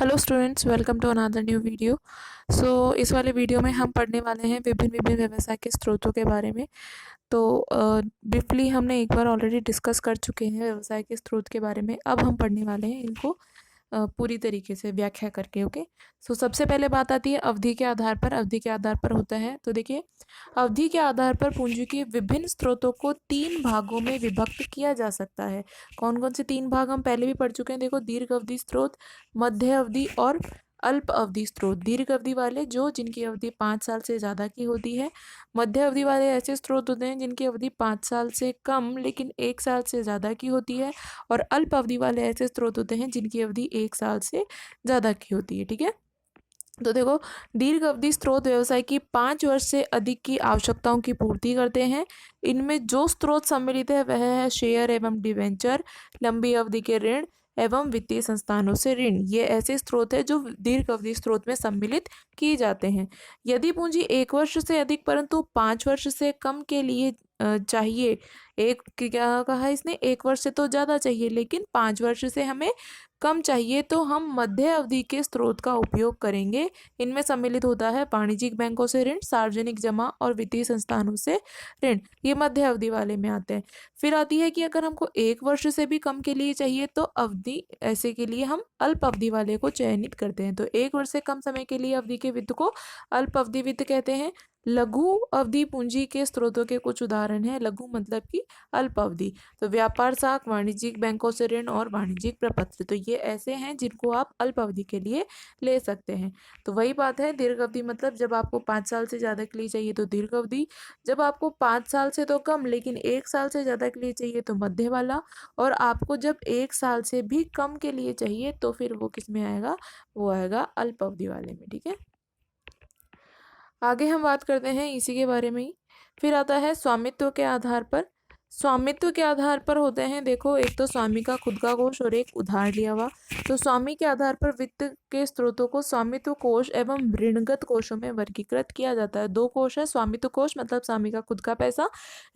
Hello students, welcome to another new video. इस वाले video में हम पढ़ने वाले हैं विभिन्न विभिन्न व्यवसाय के स्रोतों के बारे में। तो ब्रीफली हमने एक बार ऑलरेडी डिस्कस कर चुके हैं व्यवसाय के स्रोत के बारे में। अब हम पढ़ने वाले हैं इनको पूरी तरीके से व्याख्या करके। ओके, सबसे पहले बात आती है अवधि के आधार पर। अवधि के आधार पर होता है, तो देखिए, अवधि के आधार पर पूंजी के विभिन्न स्रोतों को 3 भागों में विभक्त किया जा सकता है। कौन कौन से 3 भाग हम पहले भी पढ़ चुके हैं। देखो, दीर्घ अवधि स्रोत, मध्य अवधि और अल्प अवधि स्रोत। दीर्घ अवधि वाले जो जिनकी अवधि 5 साल से ज़्यादा की होती है। मध्य अवधि वाले ऐसे स्रोत होते हैं जिनकी अवधि 5 साल से कम लेकिन 1 साल से ज़्यादा की होती है। और अल्प अवधि वाले ऐसे स्रोत होते हैं जिनकी अवधि 1 साल से ज़्यादा की होती है। ठीक है, तो देखो, दीर्घ अवधि स्रोत व्यवसाय की 5 वर्ष से अधिक की आवश्यकताओं की पूर्ति करते हैं। इनमें जो स्रोत सम्मिलित है वह है शेयर एवं डिवेंचर, लंबी अवधि के ऋण एवं वित्तीय संस्थानों से ऋण। ये ऐसे स्रोत है जो दीर्घ अवधि स्रोत में सम्मिलित किए जाते हैं। यदि पूंजी 1 वर्ष से अधिक परंतु 5 वर्ष से कम के लिए चाहिए, एक क्या कहा इसने, 1 वर्ष से तो ज़्यादा चाहिए लेकिन 5 वर्ष से हमें कम चाहिए, तो हम मध्य अवधि के स्रोत का उपयोग करेंगे। इनमें सम्मिलित होता है वाणिज्यिक बैंकों से ऋण, सार्वजनिक जमा और वित्तीय संस्थानों से ऋण। ये मध्य अवधि वाले में आते हैं। फिर आती है कि अगर हमको 1 वर्ष से भी कम के लिए चाहिए तो अवधि ऐसे के लिए हम अल्प अवधि वाले को चयनित करते हैं। तो 1 वर्ष से कम समय के लिए अवधि के वित्त को अल्प अवधि वित्त कहते हैं। लघु अवधि पूंजी के स्रोतों के कुछ उदाहरण हैं। लघु मतलब कि अल्प अवधि, तो व्यापार साख, वाणिज्यिक बैंकों से ऋण और वाणिज्यिक प्रपत्र। तो ये ऐसे हैं जिनको आप अल्प अवधि के लिए ले सकते हैं। तो वही बात है, दीर्घ अवधि मतलब जब आपको 5 साल से ज़्यादा के लिए चाहिए तो दीर्घ अवधि, जब आपको 5 साल से तो कम लेकिन 1 साल से ज़्यादा के लिए चाहिए तो मध्य वाला, और आपको जब 1 साल से भी कम के लिए चाहिए तो फिर वो किस में आएगा, वो आएगा अल्प अवधि वाले में। ठीक है, आगे हम बात करते हैं इसी के बारे में ही। फिर आता है स्वामित्व के आधार पर। स्वामित्व के आधार पर होते हैं, देखो, एक तो स्वामी का खुद का कोष और एक उधार लिया हुआ। तो स्वामी के आधार पर वित्त के स्रोतों को स्वामित्व कोष एवं ऋणगत कोषों में वर्गीकृत किया जाता है। 2 कोष है, स्वामित्व कोष मतलब स्वामी का खुद का पैसा,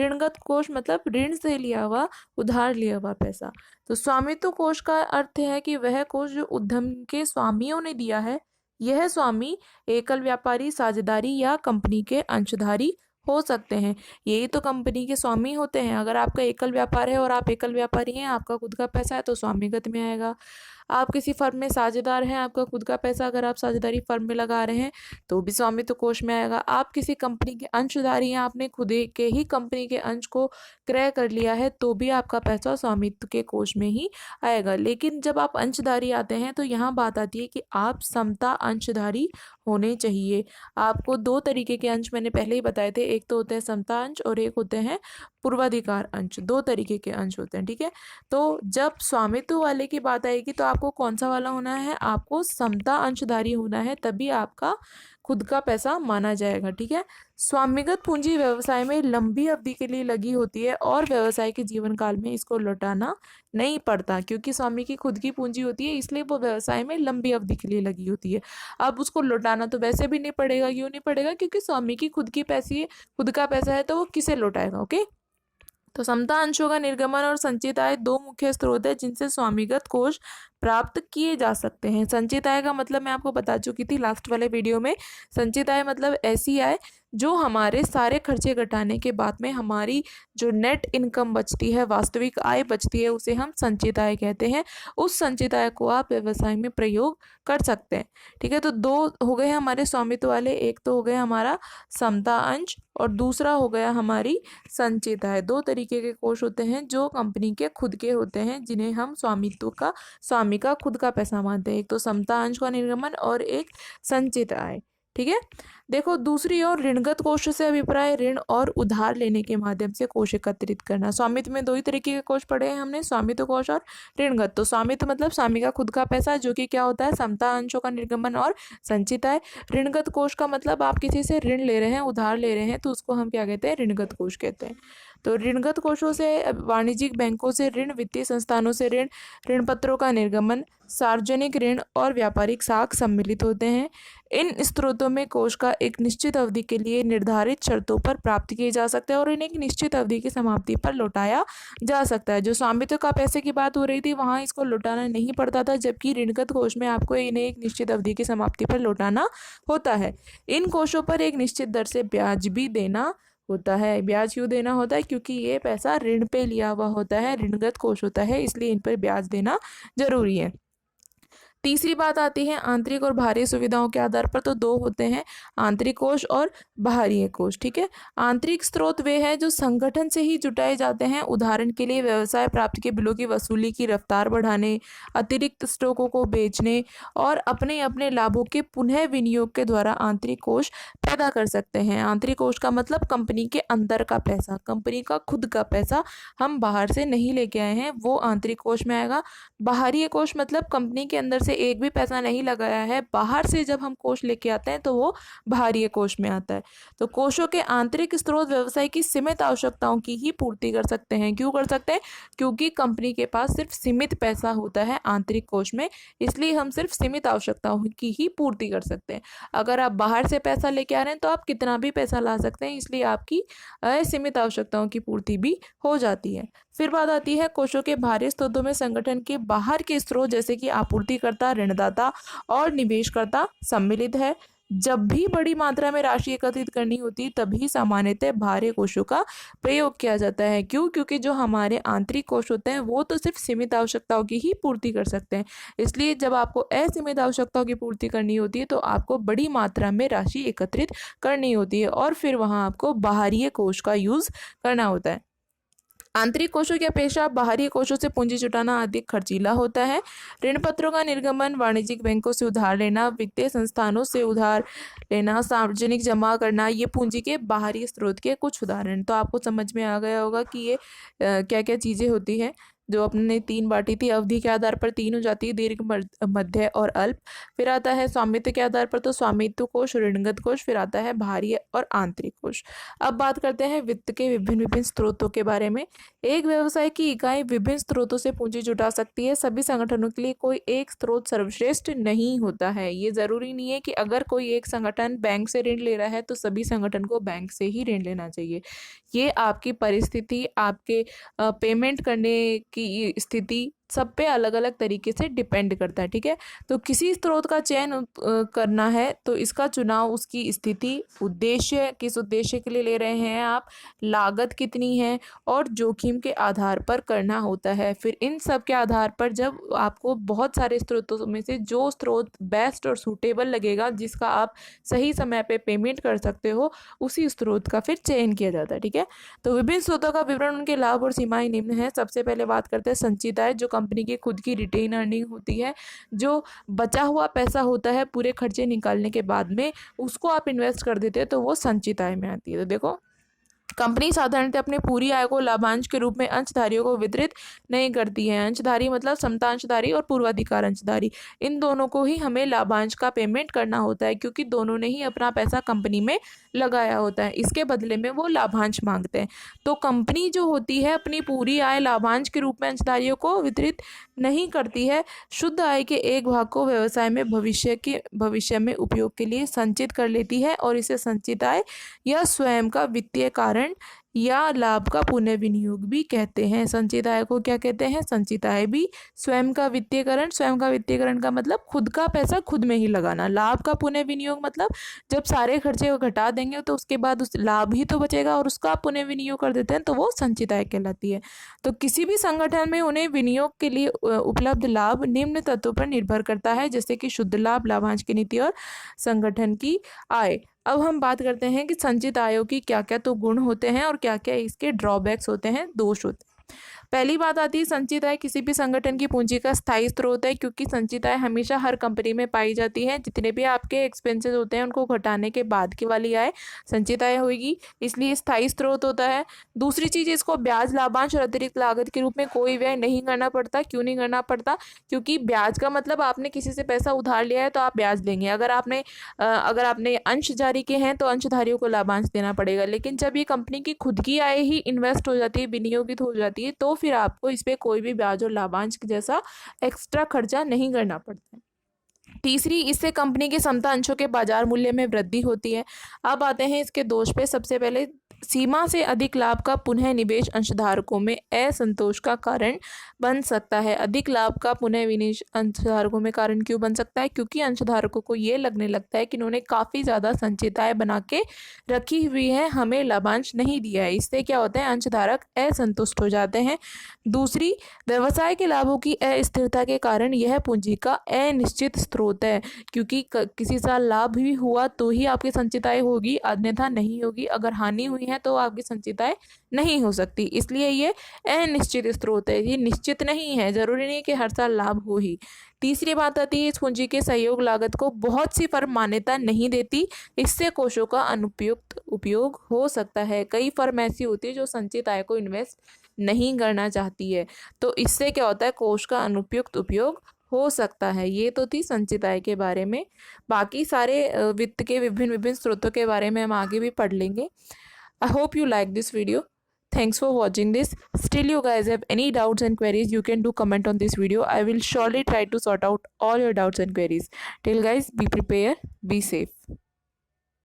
ऋणगत कोष मतलब ऋण से लिया हुआ, उधार लिया हुआ पैसा। तो स्वामित्व कोष का अर्थ है कि वह कोष जो उद्यम के स्वामियों ने दिया है। यह स्वामी एकल व्यापारी, साझेदारी या कंपनी के अंशधारी हो सकते हैं। यही तो कंपनी के स्वामी होते हैं। अगर आपका एकल व्यापार है और आप एकल व्यापारी हैं, आपका खुद का पैसा है तो स्वामीगत में आएगा। आप किसी फर्म में साझेदार हैं, आपका खुद का पैसा अगर आप साझेदारी फर्म में लगा रहे हैं तो भी स्वामित्व कोष में आएगा। आप किसी कंपनी के अंशधारी हैं, आपने खुद के ही कंपनी के अंश को क्रय कर लिया है तो भी आपका पैसा स्वामित्व के कोष में ही आएगा। लेकिन जब आप अंशधारी आते हैं तो यहाँ बात आती है कि आप समता अंशधारी होने चाहिए। आपको 2 तरीके के अंश मैंने पहले ही बताए थे, एक तो होते हैं समता अंश और एक होते हैं पूर्वाधिकार अंश। 2 तरीके के अंश होते हैं। ठीक है, तो जब स्वामित्व वाले की बात आएगी तो आपको कौन सा वाला होना है, आपको समता अंशधारी होना है, तभी आपका खुद का पैसा माना जाएगा। ठीक है, स्वामिगत पूंजी व्यवसाय में लंबी अवधि के लिए लगी होती है और व्यवसाय के जीवन काल में इसको लौटाना नहीं पड़ता, क्योंकि स्वामी की खुद की पूंजी होती है, इसलिए वो व्यवसाय में लंबी अवधि के लिए लगी होती है। अब उसको लौटाना तो वैसे भी नहीं पड़ेगा। क्यों नहीं पड़ेगा? क्योंकि स्वामी की खुद का पैसा है तो वो किसे लौटाएगा। ओके, तो समता अंशों का निर्गमन और संचित आय 2 मुख्य स्रोत है जिनसे स्वामिगत कोष प्राप्त किए जा सकते हैं। संचित आय का मतलब मैं आपको बता चुकी थी लास्ट वाले वीडियो में। संचित आय मतलब ऐसी आय जो हमारे सारे खर्चे घटाने के बाद में हमारी जो नेट इनकम बचती है, वास्तविक आय बचती है, उसे हम संचित आय कहते हैं। उस संचित आय को आप व्यवसाय में प्रयोग कर सकते हैं। ठीक है, तो 2 हो गए हमारे स्वामित्व वाले, एक तो हो गया हमारा समता अंश और दूसरा हो गया हमारी संचित आय। 2 तरीके के कोष होते हैं जो कंपनी के खुद के होते हैं, जिन्हें हम स्वामी का खुद का पैसा मानते हैं। एक तो समता अंश का निर्गमन और एक संचित आय। ठीक है, देखो, दूसरी ओर ऋणगत कोष से अभिप्राय ऋण और उधार लेने के माध्यम से कोष एकत्रित करना। स्वामित्व में 2 ही तरीके के कोष पढ़े हैं हमने, स्वामित्व कोष और ऋणगत। तो स्वामित्व मतलब स्वामी का खुद का पैसा, जो कि क्या होता है, समता अंशों का निर्गमन और संचित आय। ऋणगत कोष का मतलब आप किसी से ऋण ले रहे हैं, उधार ले रहे हैं, तो उसको हम क्या कहते हैं, ऋणगत कोष कहते हैं। तो ऋणगत कोषों से वाणिज्यिक बैंकों से ऋण, वित्तीय संस्थानों से ऋण, ऋण पत्रों का निर्गमन, सार्वजनिक ऋण और व्यापारिक साख सम्मिलित होते हैं। इन स्रोतों में कोष का एक निश्चित अवधि के लिए निर्धारित शर्तों पर प्राप्त किए जा सकते हैं और इन्हें एक निश्चित अवधि की समाप्ति पर लौटाया जा सकता है। जो स्वामित्व का पैसे की बात हो रही थी वहाँ इसको लौटाना नहीं पड़ता था, जबकि ऋणगत कोष में आपको इन्हें एक निश्चित अवधि की समाप्ति पर लौटाना होता है। इन कोषों पर एक निश्चित दर से ब्याज भी देना होता है। ब्याज क्यों देना होता है? क्योंकि ये पैसा ऋण पे लिया हुआ होता है, ऋणगत कोष होता है, इसलिए इन पर ब्याज देना जरूरी है। तीसरी बात आती है आंतरिक और बाहरी सुविधाओं के आधार पर। तो दो होते हैं, आंतरिक कोष और बाहरी कोष। ठीक है, आंतरिक स्रोत वे हैं जो संगठन से ही जुटाए जाते हैं। उदाहरण के लिए व्यवसाय प्राप्ति के बिलों की वसूली की रफ्तार बढ़ाने, अतिरिक्त स्टॉकों को बेचने और अपने अपने लाभों के पुनः विनियोग के द्वारा आंतरिक कोष पैदा कर सकते हैं। आंतरिक कोष का मतलब कंपनी के अंदर का पैसा, कंपनी का खुद का पैसा, हम बाहर से नहीं लेके आए हैं, वो आंतरिक कोष में आएगा। बाहरी कोष मतलब कंपनी के अंदर से एक भी पैसा नहीं लगाया है, बाहर से जब हम कोष लेके आते हैं तो वो बाहरी कोष में आता है। तो कोषों के आंतरिक स्रोत व्यवसाय की सीमित आवश्यकताओं की ही पूर्ति कर सकते हैं। क्यों कर सकते हैं? क्योंकि कंपनी के पास सिर्फ सीमित पैसा होता है आंतरिक कोष में, इसलिए हम सिर्फ सीमित आवश्यकताओं की ही पूर्ति कर सकते हैं। अगर आप बाहर से पैसा लेके आ रहे हैं तो आप कितना भी पैसा ला सकते हैं, इसलिए आपकी असीमित आवश्यकताओं की पूर्ति भी हो जाती है। फिर बात आती है कोषों के बाहरी स्रोतों में संगठन के बाहर के स्रोत जैसे कि आपूर्तिकर्ता, ऋणदाता और निवेशकर्ता सम्मिलित है। जब भी बड़ी मात्रा में राशि एकत्रित करनी होती तभी सामान्यतः बाहरी कोषों का प्रयोग किया जाता है। क्यों? क्योंकि जो हमारे आंतरिक कोष होते हैं वो तो सिर्फ सीमित आवश्यकताओं की ही पूर्ति कर सकते हैं, इसलिए जब आपको असीमित आवश्यकताओं की पूर्ति करनी होती है तो आपको बड़ी मात्रा में राशि एकत्रित करनी होती है और फिर वहाँ आपको बाहरी कोष का यूज करना होता है। आंतरिक कोषों की अपेक्षा बाहरी कोषों से पूंजी जुटाना अधिक खर्चीला होता है। ऋण पत्रों का निर्गमन, वाणिज्यिक बैंकों से उधार लेना, वित्तीय संस्थानों से उधार लेना, सार्वजनिक जमा करना, ये पूंजी के बाहरी स्रोत के कुछ उदाहरण। तो आपको समझ में आ गया होगा कि ये क्या क्या चीज़ें होती हैं जो अपने तीन बांटी थी। अवधि के आधार पर तीन हो जाती है, दीर्घ, मध्य और अल्प। फिर आता है स्वामित्व के आधार पर, तो स्वामित्व कोष, ऋणगत कोष, फिर आता है बाहरी और आंतरिक कोष। अब बात करते हैं वित्त के विभिन्न विभिन्न स्रोतों के बारे में। एक व्यवसाय की इकाई विभिन्न स्रोतों से पूंजी जुटा सकती है। सभी संगठनों के लिए कोई एक स्रोत सर्वश्रेष्ठ नहीं होता है। ये जरूरी नहीं है कि अगर कोई एक संगठन बैंक से ऋण ले रहा है तो सभी संगठन को बैंक से ही ऋण लेना चाहिए। ये आपकी परिस्थिति, आपके पेमेंट करने की स्थिति, सब पे अलग अलग तरीके से डिपेंड करता है। ठीक है, तो किसी स्रोत का चयन करना है तो इसका चुनाव उसकी स्थिति, उद्देश्य, किस उद्देश्य के लिए ले रहे हैं आप, लागत कितनी है और जोखिम के आधार पर करना होता है। फिर इन सब के आधार पर जब आपको बहुत सारे स्रोतों में से जो स्रोत बेस्ट और सूटेबल लगेगा, जिसका आप सही समय पे पेमेंट कर सकते हो, उसी स्रोत का फिर चयन किया जाता है। ठीक है, तो विभिन्न स्रोतों का विवरण, उनके लाभ और सीमाएं निम्न है। सबसे पहले बात करते हैं संचित आय, जो कंपनी की खुद की रिटेन अर्निंग होती है। जो बचा हुआ पैसा होता है पूरे खर्चे निकालने के बाद में, उसको आप इन्वेस्ट कर देते हैं तो वो संचित आय में आती है। तो देखो, कंपनी साधारणतः अपने पूरी आय को लाभांश के रूप में अंशधारियों को वितरित नहीं करती है। अंशधारी मतलब समता अंशधारी और पूर्वाधिकार अंशधारी, इन दोनों को ही हमें लाभांश का पेमेंट करना होता है, क्योंकि दोनों ने ही अपना पैसा कंपनी में लगाया होता है। इसके बदले में वो लाभांश मांगते हैं। तो कंपनी जो होती है अपनी पूरी आय लाभांश के रूप में अंशधारियों को वितरित नहीं करती है। शुद्ध आय के एक भाग को व्यवसाय में भविष्य में उपयोग के लिए संचित कर लेती है और इसे संचित आय या स्वयं का वित्तीय कारण या लाभ का पुनर्विनियोग भी कहते हैं। संचित आय को क्या कहते हैं? संचित आय भी स्वयं का वित्तीयकरण। स्वयं का वित्तीयकरण का मतलब खुद का पैसा खुद में ही लगाना। लाभ का पुनर्विनियोग मतलब जब सारे खर्चे को घटा देंगे तो उसके बाद उस लाभ ही तो बचेगा और उसका पुनर्विनियोग कर देते हैं, तो वो संचित आय कहलाती है। तो किसी भी संगठन में उन्हें विनियोग के लिए उपलब्ध लाभ निम्न तत्वों पर निर्भर करता है, जैसे कि शुद्ध लाभ, लाभांश की नीति और संगठन की आय। अब हम बात करते हैं कि संचित आयों की क्या क्या तो गुण होते हैं और क्या क्या इसके ड्रॉबैक्स होते हैं, दोष होते हैं। पहली बात आती है संचित आय किसी भी संगठन की पूंजी का स्थायी स्रोत है, क्योंकि संचित आय हमेशा हर कंपनी में पाई जाती है। जितने भी आपके एक्सपेंसेस होते हैं उनको घटाने के बाद की वाली आय संचित आय होगी, इसलिए स्थायी स्रोत होता है। दूसरी चीज, इसको ब्याज, लाभांश और अतिरिक्त लागत के रूप में कोई व्यय नहीं करना पड़ता। क्यों नहीं करना पड़ता? क्योंकि ब्याज का मतलब आपने किसी से पैसा उधार लिया है तो आप ब्याज लेंगे। अगर आपने अंश जारी किए हैं तो अंशधारियों को लाभांश देना पड़ेगा। लेकिन जब ये कंपनी की खुद की आय ही इन्वेस्ट हो जाती है, विनियोगित हो जाती है, तो फिर आपको इस पे कोई भी ब्याज और लाभांश जैसा एक्स्ट्रा खर्चा नहीं करना पड़ता है। तीसरी, इससे कंपनी के समता अंशों के बाजार मूल्य में वृद्धि होती है। अब आते हैं इसके दोष पे। सबसे पहले, सीमा से अधिक लाभ का पुनः निवेश अंशधारकों में असंतोष का कारण बन सकता है। अधिक लाभ का पुनः विनिवेश अंशधारकों में कारण क्यों बन सकता है? क्योंकि अंशधारकों को ये लगने लगता है कि इन्होंने काफ़ी ज़्यादा संचित आय बना के रखी हुई है, हमें लाभांश नहीं दिया है। इससे क्या होता है? अंशधारक असंतुष्ट हो जाते हैं। दूसरी, व्यवसाय के लाभों की अस्थिरता के कारण यह पूंजी का अनिश्चित स्रोत है, क्योंकि किसी साल लाभ भी हुआ तो ही आपकी संचित आय होगी, अन्यथा नहीं होगी। अगर हानि हुई है तो आपकी संचित आय नहीं हो सकती, इसलिए ये अनिश्चित स्रोत है, ये निश्चित नहीं है, जरूरी नहीं कि हर साल लाभ हो ही। तीसरी बात आती है, इस पूंजी के सहयोग लागत को बहुत सी फर्म मान्यता नहीं देती, इससे कोषों का अनुपयुक्त उपयोग हो सकता है। कई फर्म ऐसी होती है जो संचित आय को इन्वेस्ट नहीं करना चाहती है, तो इससे क्या होता है? कोष का अनुपयुक्त उपयोग हो सकता है। ये तो थी संचित आय के बारे में। बाकी सारे वित्त के विभिन्न विभिन्न स्रोतों के बारे में हम आगे भी पढ़ लेंगे। I hope you like this video. Thanks for watching this. Still you guys have any doubts and queries, you can do comment on this video. I will surely try to sort out all your doubts and queries. Till guys, be prepared, be safe.